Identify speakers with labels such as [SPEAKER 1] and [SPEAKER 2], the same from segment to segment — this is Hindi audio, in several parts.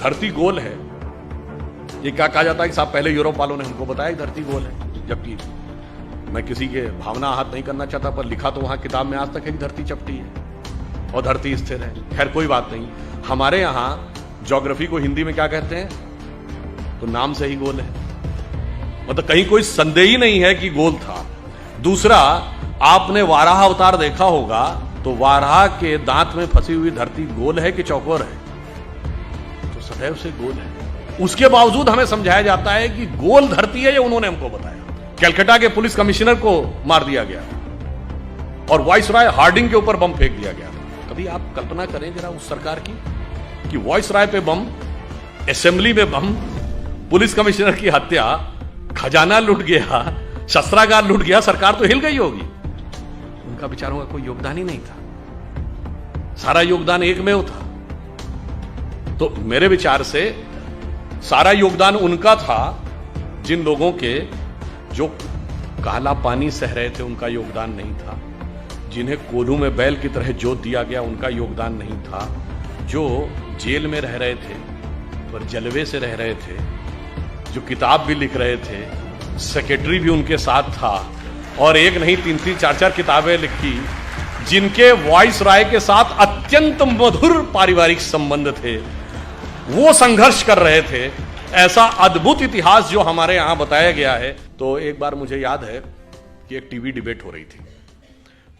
[SPEAKER 1] धरती गोल है, ये क्या कहा जाता है कि साहब पहले यूरोप वालों ने हमको बताया कि धरती गोल है, जबकि मैं किसी के भावना आहत नहीं करना चाहता, पर लिखा तो वहां किताब में आज तक है कि धरती चपटी है और धरती स्थिर है। खैर कोई बात नहीं, हमारे यहां ज्योग्राफी को हिंदी में क्या कहते हैं, तो नाम से ही गोल है, मतलब कहीं कोई संदेह ही नहीं है कि गोल था। दूसरा, आपने वाराह अवतार देखा होगा, तो वाराह के दांत में फंसी हुई धरती गोल है कि चौकोर है, तो सदैव से गोल है। उसके बावजूद हमें समझाया जाता है कि गोल धरती है, ये उन्होंने हमको बताया। कलकत्ता के पुलिस कमिश्नर को मार दिया गया और वाइसराय हार्डिंग के ऊपर बम फेंक दिया गया। कभी आप कल्पना करें जरा उस सरकार की कि वाइसराय पे बम, असेंबली में बम, पुलिस कमिश्नर की हत्या, खजाना लूट गया, शस्त्रागार लूट गया, सरकार तो हिल गई होगी। उनका बेचारों का कोई योगदान ही नहीं था, सारा योगदान एकमेव था। तो मेरे विचार से सारा योगदान उनका था, जिन लोगों के जो काला पानी सह रहे थे उनका योगदान नहीं था, जिन्हें कोल्हू में बैल की तरह जोत दिया गया उनका योगदान नहीं था, जो जेल में रह रहे थे पर जलवे से रह रहे थे, जो किताब भी लिख रहे थे, सेक्रेटरी भी उनके साथ था और एक नहीं 3-3 4-4 किताबें लिखी, जिनके वाइसराय के साथ अत्यंत मधुर पारिवारिक संबंध थे, वो संघर्ष कर रहे थे। ऐसा अद्भुत इतिहास जो हमारे यहां बताया गया है। तो एक बार मुझे याद है कि एक टीवी डिबेट हो रही थी,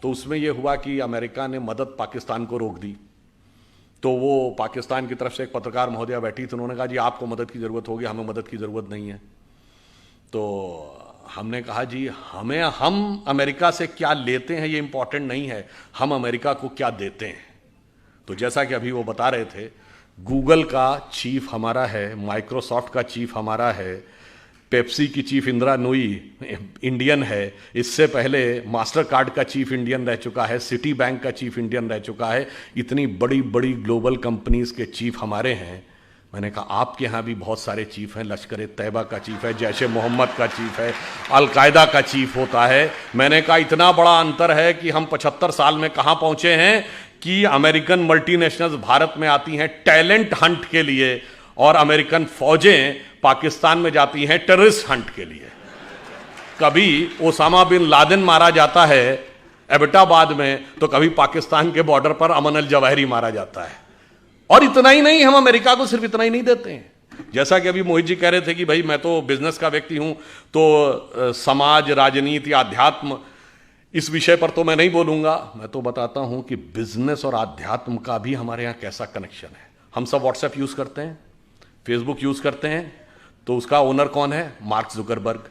[SPEAKER 1] तो उसमें यह हुआ कि अमेरिका ने मदद पाकिस्तान को रोक दी। तो वो पाकिस्तान की तरफ से एक पत्रकार महोदया बैठी थी, उन्होंने कहा जी आपको मदद की जरूरत होगी, हमें मदद की जरूरत नहीं है। तो हमने कहा जी हम अमेरिका से क्या लेते हैं ये इंपॉर्टेंट नहीं है, हम अमेरिका को क्या देते हैं। तो जैसा कि अभी वो बता रहे थे, गूगल का चीफ हमारा है, माइक्रोसॉफ्ट का चीफ हमारा है, पेप्सी की चीफ इंदिरा नूई इंडियन है, इससे पहले मास्टर कार्ड का चीफ इंडियन रह चुका है, सिटी बैंक का चीफ इंडियन रह चुका है, इतनी बड़ी बड़ी ग्लोबल कंपनीज के चीफ हमारे हैं। मैंने कहा आपके यहाँ भी बहुत सारे चीफ हैं, लश्कर तैयबा का चीफ है, जैश ए मोहम्मद का चीफ है, अलकायदा का चीफ होता है। मैंने कहा इतना बड़ा अंतर है कि हम 75 साल में कहाँ पहुंचे हैं कि अमेरिकन मल्टीनेशनल्स भारत में आती हैं टैलेंट हंट के लिए और अमेरिकन फौजें पाकिस्तान में जाती हैं टेररिस्ट हंट के लिए। कभी ओसामा बिन लादेन मारा जाता है एबटाबाद में, तो कभी पाकिस्तान के बॉर्डर पर अमन अल जवाहिरी मारा जाता है। और इतना ही नहीं, हम अमेरिका को सिर्फ इतना ही नहीं देते हैं। जैसा कि अभी मोहित जी कह रहे थे कि भाई मैं तो बिजनेस का व्यक्ति हूं, तो समाज, राजनीति, आध्यात्म, इस विषय पर तो मैं नहीं बोलूंगा। मैं तो बताता हूं कि बिजनेस और आध्यात्म का भी हमारे यहां कैसा कनेक्शन है। हम सब व्हाट्सएप यूज करते हैं, फेसबुक यूज करते हैं, तो उसका ओनर कौन है? Mark Zuckerberg.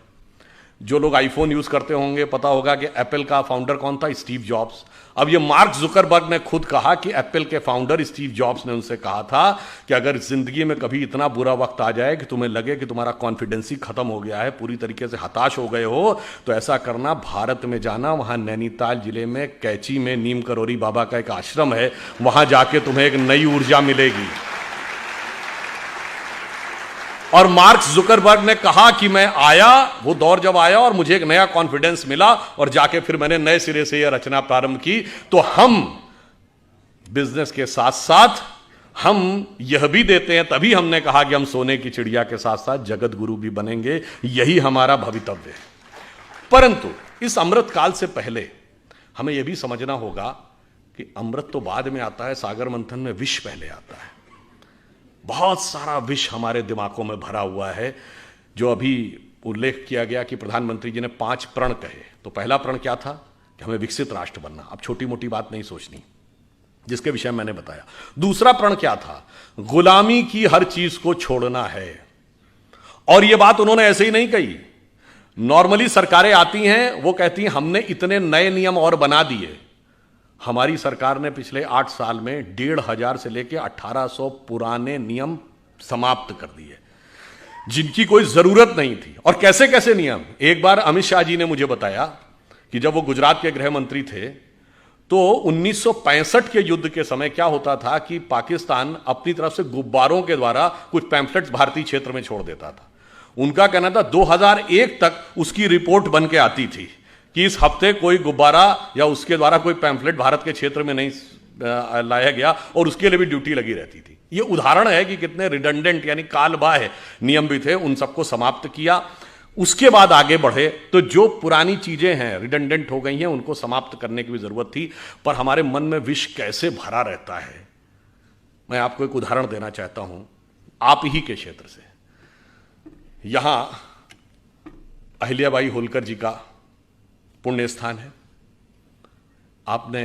[SPEAKER 1] जो लोग आईफोन यूज करते होंगे पता होगा कि एप्पल का फाउंडर कौन था? Steve jobs. अब ये मार्क जुकरबर्ग ने खुद कहा कि एप्पल के फाउंडर स्टीव जॉब्स ने उनसे कहा था कि अगर जिंदगी में कभी इतना बुरा वक्त आ जाए कि तुम्हें लगे कि तुम्हारा कॉन्फिडेंस ही खत्म हो गया है, पूरी तरीके से हताश हो गए हो, तो ऐसा करना, भारत में जाना, वहां नैनीताल जिले में कैची में नीम करोरी बाबा का एक आश्रम है, वहां जाके तुम्हें एक नई ऊर्जा मिलेगी। और मार्क जुकरबर्ग ने कहा कि मैं आया, वो दौर जब आया और मुझे एक नया कॉन्फिडेंस मिला और जाके फिर मैंने नए सिरे से यह रचना प्रारंभ की। तो हम बिजनेस के साथ साथ हम यह भी देते हैं, तभी हमने कहा कि हम सोने की चिड़िया के साथ साथ जगत गुरु भी बनेंगे, यही हमारा भवितव्य है। परंतु इस अमृत काल से पहले हमें यह भी समझना होगा कि अमृत तो बाद में आता है, सागर मंथन में विष पहले आता है। बहुत सारा विष हमारे दिमागों में भरा हुआ है। जो अभी उल्लेख किया गया कि प्रधानमंत्री जी ने 5 प्रण कहे, तो पहला प्रण क्या था कि हमें विकसित राष्ट्र बनना। अब छोटी मोटी बात नहीं सोचनी, जिसके विषय मैंने बताया। दूसरा प्रण क्या था? गुलामी की हर चीज को छोड़ना है। और यह बात उन्होंने ऐसे ही नहीं कही। नॉर्मली सरकारें आती हैं, वो कहती हैं हमने इतने नए नियम और बना दिए। हमारी सरकार ने पिछले 8 साल में 1500 से लेकर 1800 पुराने नियम समाप्त कर दिए, जिनकी कोई जरूरत नहीं थी। और कैसे कैसे नियम? एक बार अमित शाह जी ने मुझे बताया कि जब वो गुजरात के गृह मंत्री थे, तो 1965 के युद्ध के समय क्या होता था कि पाकिस्तान अपनी तरफ से गुब्बारों के द्वारा कुछ पैम्फलेट्स भारतीय क्षेत्र में छोड़ देता था। उनका कहना था 2001 तक उसकी रिपोर्ट बन के आती थी कि इस हफ्ते कोई गुब्बारा या उसके द्वारा कोई पैम्फलेट भारत के क्षेत्र में नहीं लाया गया और उसके लिए भी ड्यूटी लगी रहती थी। ये उदाहरण है कि कितने रिडंडेंट यानी कालबाह्य नियम भी थे, उन सबको समाप्त किया। उसके बाद आगे बढ़े तो जो पुरानी चीजें हैं रिडंडेंट हो गई हैं, उनको समाप्त करने की भी जरूरत थी। पर हमारे मन में विष कैसे भरा रहता है, मैं आपको एक उदाहरण देना चाहता हूं आप ही के क्षेत्र से। यहां अहिल्याबाई होलकर जी का पुण्य स्थान है। आपने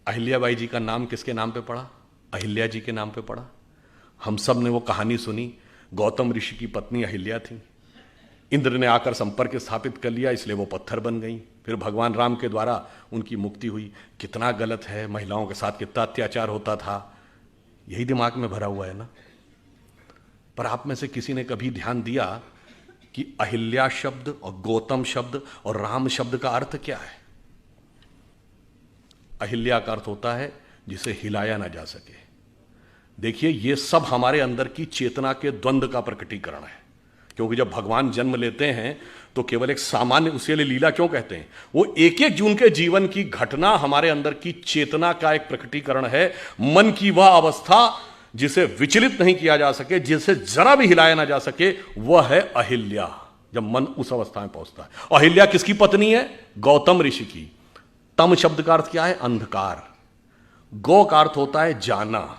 [SPEAKER 1] अहिल्याबाई जी का नाम किसके नाम पे पढ़ा? अहिल्या जी के नाम पे पढ़ा। हम सब ने वो कहानी सुनी, गौतम ऋषि की पत्नी अहिल्या थी, इंद्र ने आकर संपर्क स्थापित कर लिया, इसलिए वो पत्थर बन गई। फिर भगवान राम के द्वारा उनकी मुक्ति हुई। कितना गलत है, महिलाओं के साथ कितना अत्याचार होता था, यही दिमाग में भरा हुआ है ना। पर आप में से किसी ने कभी ध्यान दिया कि अहिल्या शब्द और गौतम शब्द और राम शब्द का अर्थ क्या है? अहिल्या का अर्थ होता है जिसे हिलाया ना जा सके। देखिए, ये सब हमारे अंदर की चेतना के द्वंद्व का प्रकटीकरण है। क्योंकि जब भगवान जन्म लेते हैं तो केवल एक सामान्य, उसके लिए लीला क्यों कहते हैं? वो एक एक जून के जीवन की घटना हमारे अंदर की चेतना का एक प्रकटीकरण है। मन की वह अवस्था जिसे विचलित नहीं किया जा सके, जिसे जरा भी हिलाया ना जा सके, वह है अहिल्या। जब मन उस अवस्था में पहुंचता है। अहिल्या किसकी पत्नी है? गौतम ऋषि की। तम शब्द का अर्थ क्या है? अंधकार। गौ का अर्थ होता है जाना।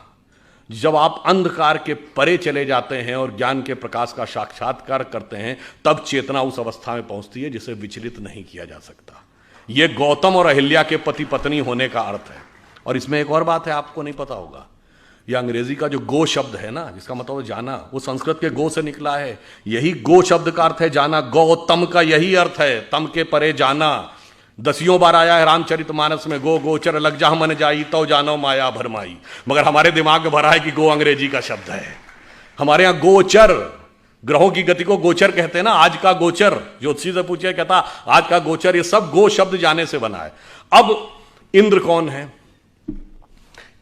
[SPEAKER 1] जब आप अंधकार के परे चले जाते हैं और ज्ञान के प्रकाश का साक्षात्कार करते हैं, तब चेतना उस अवस्था में पहुंचती है जिसे विचलित नहीं किया जा सकता। यह गौतम और अहिल्या के पति पत्नी होने का अर्थ है। और इसमें एक और बात है, आपको नहीं पता होगा, यह अंग्रेजी का जो गो शब्द है ना, जिसका मतलब है जाना, वो संस्कृत के गो से निकला है। यही गो शब्द का अर्थ है जाना। गौतम का यही अर्थ है, तम के परे जाना। 10 बार आया है रामचरितमानस में, गो गोचर लग जा मन जाई तो जानो माया भरमाई। मगर हमारे दिमाग में भरा है कि गो अंग्रेजी का शब्द है। हमारे यहां गोचर, ग्रहों की गति को गोचर कहते हैं ना। आज का गोचर, ज्योतिषी से पूछे, कहता आज का गोचर, ये सब गो शब्द जाने से बना है। अब इंद्र कौन है?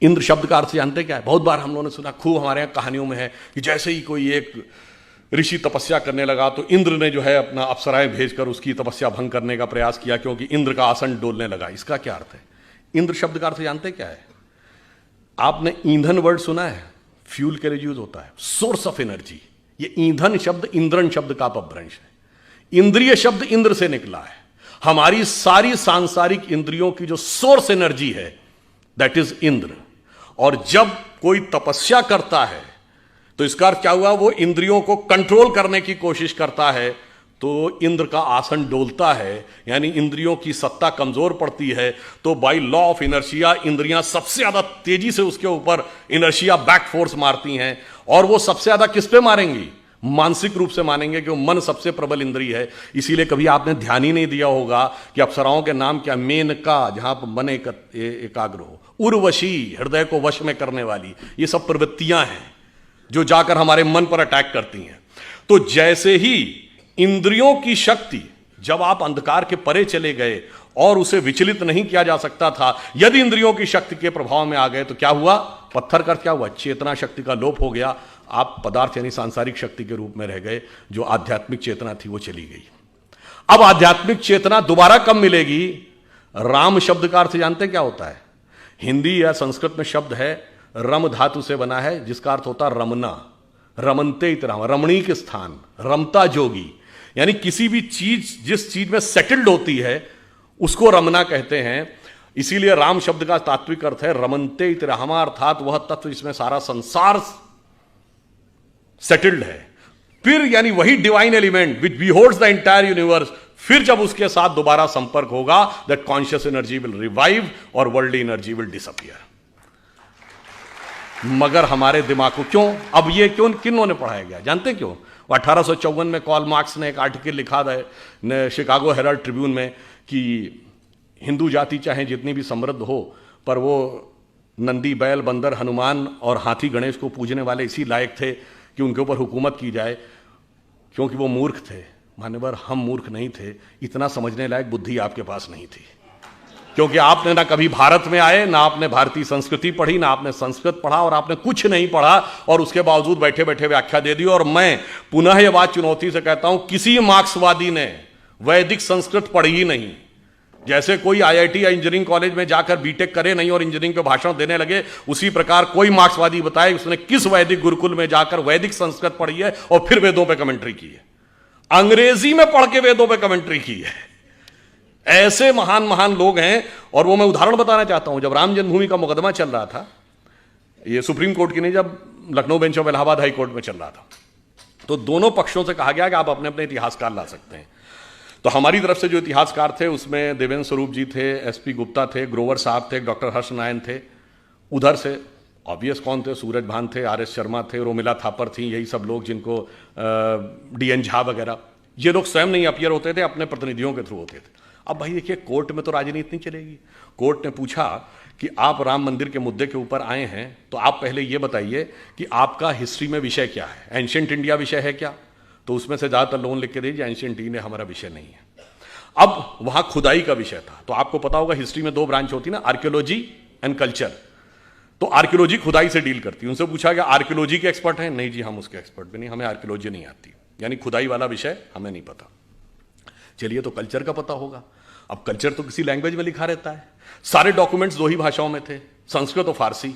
[SPEAKER 1] इंद्र शब्द का अर्थ जानते क्या है? बहुत बार हम लोगों ने सुना, खूब हमारे यहां कहानियों में है कि जैसे ही कोई एक ऋषि तपस्या करने लगा तो इंद्र ने जो है अपना अप्सराएं भेजकर उसकी तपस्या भंग करने का प्रयास किया, क्योंकि इंद्र का आसन डोलने लगा। इसका क्या अर्थ है? इंद्र शब्द का अर्थ जानते क्या है? आपने ईंधन वर्ड सुना है? फ्यूल के लिए यूज होता है, सोर्स ऑफ एनर्जी। ये ईंधन शब्द इंद्रन शब्द का अपभ्रंश है। इंद्रिय शब्द इंद्र से निकला है। हमारी सारी सांसारिक इंद्रियों की जो सोर्स एनर्जी है, दैट इज इंद्र। और जब कोई तपस्या करता है तो इसका अर्थ क्या हुआ? वो इंद्रियों को कंट्रोल करने की कोशिश करता है, तो इंद्र का आसन डोलता है, यानी इंद्रियों की सत्ता कमजोर पड़ती है। तो बाय लॉ ऑफ इनर्शिया इंद्रियां सबसे ज्यादा तेजी से उसके ऊपर इनर्शिया बैक फोर्स मारती हैं। और वो सबसे ज्यादा किस पे मारेंगी? मानसिक रूप से मानेंगे, क्योंकि मन सबसे प्रबल इंद्रिय है। इसीलिए कभी आपने ध्यान ही नहीं दिया होगा कि अप्सराओं के नाम क्या? मेनका, जहां पर मन एकाग्र हो, उर्वशी, हृदय को वश में करने वाली। ये सब प्रवृत्तियां हैं जो जाकर हमारे मन पर अटैक करती हैं। तो जैसे ही इंद्रियों की शक्ति, जब आप अंधकार के परे चले गए और उसे विचलित नहीं किया जा सकता था, यदि इंद्रियों की शक्ति के प्रभाव में आ गए तो क्या हुआ? पत्थर का क्या हुआ? चेतना शक्ति का लोप हो गया। आप पदार्थ यानी सांसारिक शक्ति के रूप में रह गए। जो आध्यात्मिक चेतना थी वो चली गई। अब आध्यात्मिक चेतना दोबारा कब मिलेगी? राम शब्द का अर्थ जानते क्या होता है? हिंदी या संस्कृत में शब्द है, रम धातु से बना है, जिसका अर्थ होता है रमना। रमनते इतराम, रमणीक स्थान, रमता जोगी। यानी किसी भी चीज जिस चीज में सेटल्ड होती है उसको रमना कहते हैं। इसीलिए राम शब्द का तात्विक अर्थ है रमनते इतरामा, अर्थात वह तत्व जिसमें सारा संसार सेटल्ड है। फिर यानी वही divine element which beholds the entire universe, फिर जब उसके साथ दोबारा संपर्क होगा, that conscious energy will revive और वर्ल्डली एनर्जी विल डिसअपियर। मगर हमारे दिमाग को क्यों, अब ये क्यों, किन्होंने पढ़ाया गया जानते क्यों? 1854 में कार्ल मार्क्स ने एक आर्टिकल लिखा था शिकागो हेराल्ड ट्रिब्यून में कि हिंदू जाति चाहे जितनी भी समृद्ध हो, पर वो नंदी, बैल, बंदर, हनुमान और हाथी गणेश को पूजने वाले इसी लायक थे कि उनके ऊपर हुकूमत की जाए, क्योंकि वो मूर्ख थे। मान्यवर, हम मूर्ख नहीं थे, इतना समझने लायक बुद्धि आपके पास नहीं थी, क्योंकि आपने ना कभी भारत में आए, ना आपने भारतीय संस्कृति पढ़ी, ना आपने संस्कृत पढ़ा, और आपने कुछ नहीं पढ़ा, और उसके बावजूद बैठे बैठे व्याख्या दे दी। और मैं पुनः यह बात चुनौती से कहता हूं, किसी मार्क्सवादी ने वैदिक संस्कृत पढ़ी ही नहीं। जैसे कोई आईआईटी या इंजीनियरिंग कॉलेज में जाकर बीटेक करे नहीं और इंजीनियरिंग पे भाषण देने लगे, उसी प्रकार कोई मार्क्सवादी बताए उसने किस वैदिक गुरुकुल में जाकर वैदिक संस्कृत पढ़ी है और फिर वेदों पे कमेंट्री की है, अंग्रेजी में पढ़ के वेदों पे कमेंट्री की है। ऐसे महान महान लोग हैं। और वो मैं उदाहरण बताना चाहता हूं, जब राम जन्मभूमि का मुकदमा चल रहा था, ये सुप्रीम कोर्ट की नहीं, जब Lucknow bench of Allahabad high court में चल रहा था, तो दोनों पक्षों से कहा गया कि आप अपने अपने इतिहासकार ला सकते हैं। तो हमारी तरफ से जो इतिहासकार थे उसमें देवेंद्र स्वरूप जी थे, एसपी गुप्ता थे, ग्रोवर साहब थे, डॉक्टर हर्ष नारायण थे। उधर से ऑब्वियस कौन थे, सूरज भान थे, आर.एस. शर्मा थे, रोमिला थापर थी, यही सब लोग जिनको डी.एन. झा वगैरह, ये लोग स्वयं नहीं अपीयर होते थे, अपने प्रतिनिधियों के थ्रू होते थे। अब भाई देखिए, कोर्ट में तो राजनीति नहीं चलेगी। कोर्ट ने पूछा कि आप राम मंदिर के मुद्दे के ऊपर आए हैं, तो आप पहले ये बताइए कि आपका हिस्ट्री में विषय क्या है, एंशिएंट इंडिया विषय है क्या? तो उसमें से ज़्यादातर लोगों लिख के दीजिए एंशिएंट इंडिया हमारा विषय नहीं है। अब वहां खुदाई का विषय था, तो आपको पता होगा हिस्ट्री में दो ब्रांच होती है ना, आर्कियोलॉजी एंड कल्चर। तो आर्कियोलॉजी खुदाई से डील करती है। उनसे पूछा गया आर्कियोलॉजी के एक्सपर्ट हैं? नहीं जी, हम उसके एक्सपर्ट भी नहीं, हमें आर्कियोलॉजी नहीं आती, यानी खुदाई वाला विषय हमें नहीं पता। चलिए, तो कल्चर का पता होगा। अब कल्चर तो किसी लैंग्वेज में लिखा रहता है, सारे डॉक्यूमेंट्स दो ही भाषाओं में थे, संस्कृत और फारसी।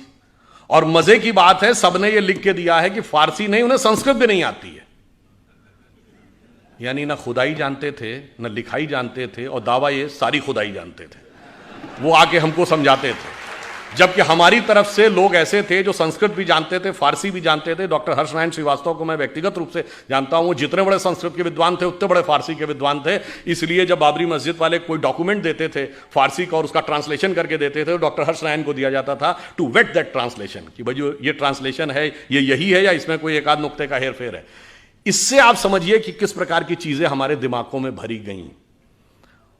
[SPEAKER 1] और मजे की बात है, सबने ये लिख के दिया है कि फारसी नहीं, उन्हें संस्कृत भी नहीं आती है। यानी ना खुदाई जानते थे, ना लिखाई जानते थे, और दावा ये सारी खुदाई जानते थे। वो आके हमको समझाते थे, जबकि हमारी तरफ से लोग ऐसे थे जो संस्कृत भी जानते थे, फारसी भी जानते थे। डॉक्टर हर्ष नारायण श्रीवास्तव को मैं व्यक्तिगत रूप से जानता हूं, वो जितने बड़े संस्कृत के विद्वान थे उतने बड़े फारसी के विद्वान थे। इसलिए जब बाबरी मस्जिद वाले कोई डॉक्यूमेंट देते थे फारसी का और उसका ट्रांसलेशन करके देते थे, तो डॉक्टर हर्ष नारायण को दिया जाता था टू वेट दैट ट्रांसलेशन, कि भाई जो ये ट्रांसलेशन है ये यही है या इसमें कोई एक आध नुक्ते का हेरफेर है। इससे आप समझिए कि किस प्रकार की चीजें हमारे दिमागों में भरी गई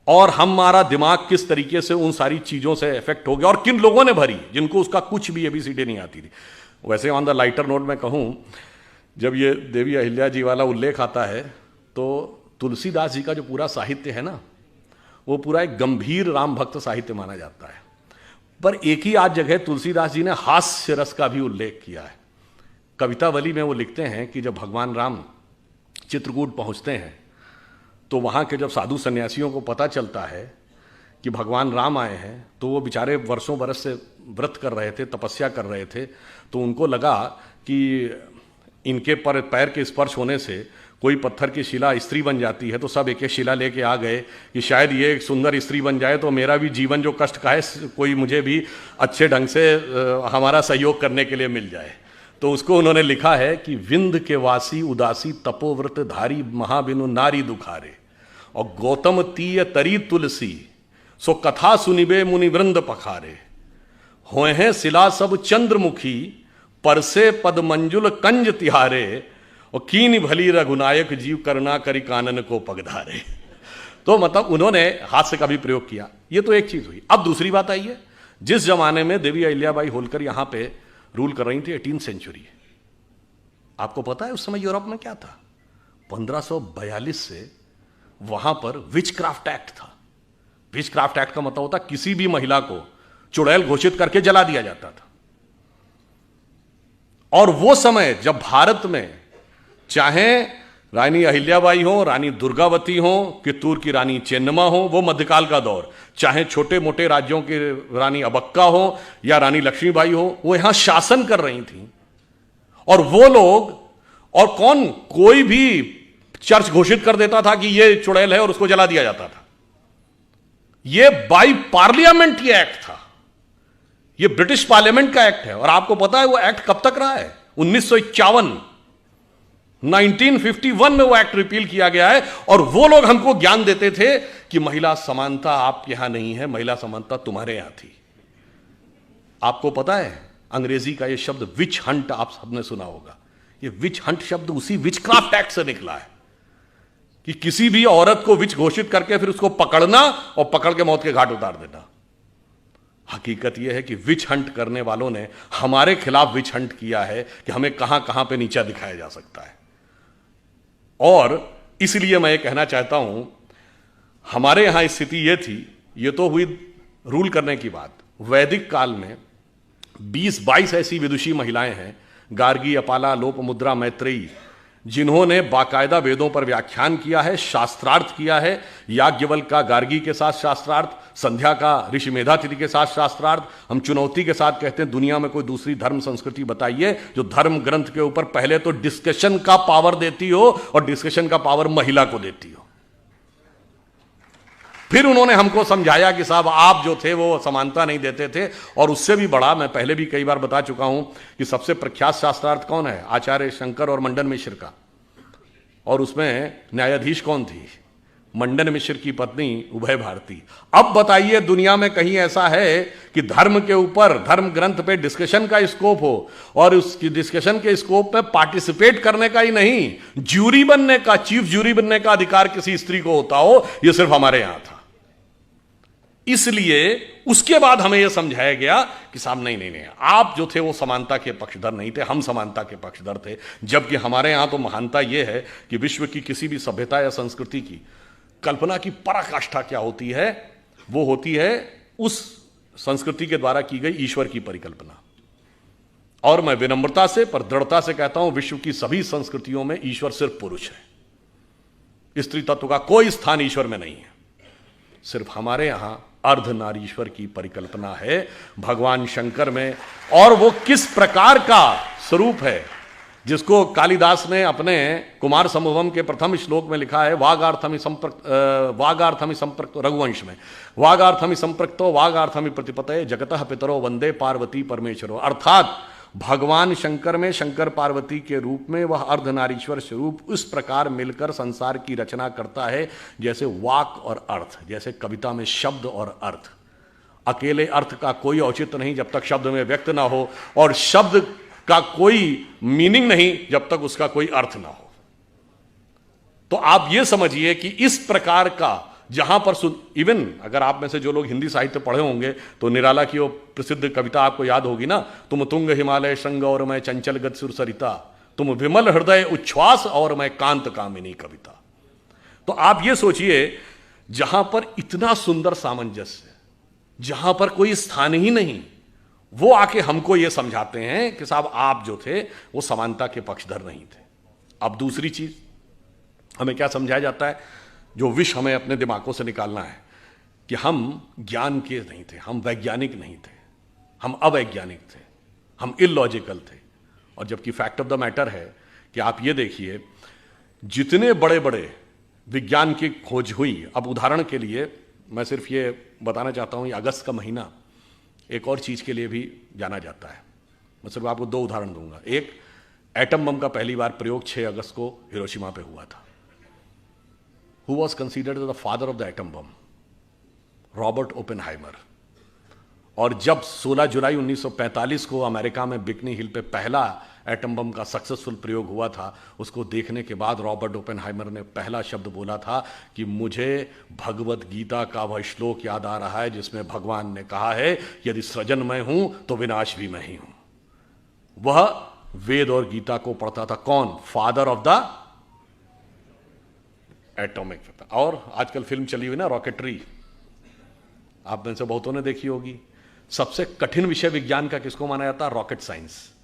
[SPEAKER 1] और हमारा दिमाग किस तरीके से उन सारी चीजों से इफेक्ट हो गया, और किन लोगों ने भरी जिनको उसका कुछ भी एबीसीडी नहीं आती थी। वैसे ऑन द लाइटर नोट में कहूं, जब ये देवी अहिल्या जी वाला उल्लेख आता है, तो तुलसीदास जी का जो पूरा साहित्य है ना, वो पूरा एक गंभीर राम भक्त साहित्य माना जाता है। पर एक ही आज जगह तुलसीदास जी ने हास्य रस का भी उल्लेख किया है। कवितावली में वो लिखते हैं कि जब भगवान राम चित्रकूट पहुंचते हैं, तो वहाँ के जब साधु सन्यासियों को पता चलता है कि भगवान राम आए हैं, तो वो बेचारे वर्षों बरस से व्रत कर रहे थे, तपस्या कर रहे थे, तो उनको लगा कि इनके पैर के स्पर्श होने से कोई पत्थर की शिला स्त्री बन जाती है। तो सब एक एक शिला लेके आ गए कि शायद ये एक सुंदर स्त्री बन जाए तो मेरा भी जीवन जो कष्ट का है, कोई मुझे भी अच्छे ढंग से हमारा सहयोग करने के लिए मिल जाए। तो उसको उन्होंने लिखा है कि विंध्य के वासी उदासी तपोव्रत धारी महाबिनु नारी दुखारे, और गौतम तीय तरी तुलसी सो कथा सुनिबे मुनि वृंद पखारे, होए हैं शिला सब चंद्रमुखी परसे पद मंजुल कंज तिहारे, और कीन भली रघुनायक जीव करना करी कानन को पगधारे। तो मतलब उन्होंने हास्य का भी प्रयोग किया। ये तो एक चीज हुई। अब दूसरी बात आई है, जिस जमाने में देवी अहिल्याबाई होलकर यहां पे रूल कर रही थी, 18th सेंचुरी, आपको पता है उस समय यूरोप में क्या था? 1542 से वहां पर विचक्राफ्ट एक्ट था। विचक्राफ्ट एक्ट का मतलब होता किसी भी महिला को चुड़ैल घोषित करके जला दिया जाता था। और वो समय जब भारत में चाहे रानी अहिल्याबाई हो, रानी दुर्गावती हो, कित्तूर की रानी चेन्नम्मा हो, वो मध्यकाल का दौर, चाहे छोटे मोटे राज्यों की रानी अबक्का हो या रानी लक्ष्मीबाई हो, वो यहां शासन कर रही थी। और वो लोग, और कौन, कोई भी चर्च घोषित कर देता था कि ये चुड़ैल है और उसको जला दिया जाता था। ये बाई पार्लियामेंट ये एक्ट था, ये ब्रिटिश पार्लियामेंट का एक्ट है। और आपको पता है वो एक्ट कब तक रहा है? 1951, 1951 में वो एक्ट रिपील किया गया है। और वो लोग हमको ज्ञान देते थे कि महिला समानता आपके यहां नहीं है, महिला समानता तुम्हारे यहां थी। आपको पता है अंग्रेजी का ये शब्द विच हंट आप सबने सुना होगा। ये विच हंट शब्द उसी विचक्राफ्ट एक्ट से निकला है कि किसी भी औरत को विच घोषित करके फिर उसको पकड़ना और पकड़ के मौत के घाट उतार देना। हकीकत यह है कि विच हंट करने वालों ने हमारे खिलाफ विच हंट किया है कि हमें कहां कहां पे नीचा दिखाया जा सकता है। और इसलिए मैं ये कहना चाहता हूं, हमारे यहां स्थिति ये थी, ये तो हुई रूल करने की बात। वैदिक काल में 20-22 ऐसी विदुषी महिलाएं हैं, गार्गी, अपाला, लोपमुद्रा, मैत्रेयी, जिन्होंने बाकायदा वेदों पर व्याख्यान किया है, शास्त्रार्थ किया है, याज्ञवल्क्य का गार्गी के साथ शास्त्रार्थ, संध्या का ऋषि मेधातिथि के साथ शास्त्रार्थ। हम चुनौती के साथ कहते हैं दुनिया में कोई दूसरी धर्म संस्कृति बताइए जो धर्म ग्रंथ के ऊपर पहले तो डिस्कशन का पावर देती हो और डिस्कशन का पावर महिला को देती हो। फिर उन्होंने हमको समझाया कि साहब आप जो थे वो समानता नहीं देते थे। और उससे भी बड़ा, मैं पहले भी कई बार बता चुका हूं कि सबसे प्रख्यात शास्त्रार्थ कौन है? आचार्य शंकर और मंडन मिश्र का। और उसमें न्यायाधीश कौन थी? मंडन मिश्र की पत्नी उभय भारती। अब बताइए दुनिया में कहीं ऐसा है कि धर्म के ऊपर, धर्म ग्रंथ पे डिस्कशन का स्कोप हो और उस डिस्कशन के स्कोप में पार्टिसिपेट करने का ही नहीं, ज्यूरी बनने का, चीफ ज्यूरी बनने का अधिकार किसी स्त्री को होता हो? यह सिर्फ हमारे यहां था। इसलिए उसके बाद हमें यह समझाया गया कि साहब नहीं, आप जो थे वो समानता के पक्षधर नहीं थे, हम समानता के पक्षधर थे। जबकि हमारे यहां तो महानता यह है कि विश्व की किसी भी सभ्यता या संस्कृति की कल्पना की पराकाष्ठा क्या होती है? वो होती है उस संस्कृति के द्वारा की गई ईश्वर की परिकल्पना। और मैं विनम्रता से पर दृढ़ता से कहता हूं, विश्व की सभी संस्कृतियों में ईश्वर सिर्फ पुरुष है। स्त्री तत्व का कोई स्थान ईश्वर में नहीं है। सिर्फ हमारे यहां अर्धनारीश्वर की परिकल्पना है भगवान शंकर में। और वो किस प्रकार का स्वरूप है जिसको कालिदास ने अपने कुमार संभवम के प्रथम श्लोक में लिखा है, वागार्थमि संप्रक्त रघुवंश में, वागार्थमि संप्रक्तो वागार्थमि प्रतिपतये जगतः पितरो वंदे पार्वती परमेश्वरो। अर्थात भगवान शंकर में, शंकर पार्वती के रूप में वह अर्धनारीश्वर स्वरूप उस प्रकार मिलकर संसार की रचना करता है जैसे वाक और अर्थ, जैसे कविता में शब्द और अर्थ। अकेले अर्थ का कोई औचित्य नहीं जब तक शब्द में व्यक्त ना हो, और शब्द का कोई मीनिंग नहीं जब तक उसका कोई अर्थ ना हो। तो आप यह समझिए कि इस प्रकार का, जहां पर इवन अगर आप में से जो लोग हिंदी साहित्य पढ़े होंगे तो निराला की वो प्रसिद्ध कविता आपको याद होगी ना, तुम तुंग हिमालय श्रृंग और मैं चंचल गत सुर सरिता, तुम विमल हृदय उच्छ्वास और मैं कांत कामिनी कविता। तो आप ये सोचिए, जहां पर इतना सुंदर सामंजस्य, जहां पर कोई स्थान ही नहीं, वो आके हमको ये समझाते हैं कि साहब आप जो थे वो समानता के पक्षधर नहीं थे। अब दूसरी चीज हमें क्या समझाया जाता है, जो विष हमें अपने दिमागों से निकालना है, कि हम ज्ञान के नहीं थे, हम वैज्ञानिक नहीं थे, हम अवैज्ञानिक थे, हम इलॉजिकल थे। और जबकि फैक्ट ऑफ द मैटर है कि आप ये देखिए, जितने बड़े बड़े विज्ञान की खोज हुई, अब उदाहरण के लिए मैं सिर्फ ये बताना चाहता हूं, ये अगस्त का महीना एक और चीज के लिए भी जाना जाता है। मैं सिर्फ आपको दो उदाहरण दूंगा। एक, एटम बम का पहली बार प्रयोग 6 अगस्त को हिरोशिमा पे हुआ था। Who was considered the father of the atom bomb? Robert Oppenheimer. और जब 16 जुलाई 1945 को अमेरिका में बिकनी हिल पे पहला एटम बम का सक्सेसफुल प्रयोग हुआ था, उसको देखने के बाद रॉबर्ट ओपेनहाइमर ने पहला शब्द बोला था कि मुझे भगवत गीता का वह श्लोक याद आ रहा है जिसमें भगवान ने कहा है, यदि सृजन मैं हूं तो विनाश भी मैं ही हूं। वह वेद और गीता को पढ़ता था। कौन? Father of the atomic. और आजकल फिल्म चली हुई ना रॉकेटरी, आप में से बहुतों ने देखी होगी। सबसे कठिन विषय विज्ञान का किसको माना जाता है? Rocket science.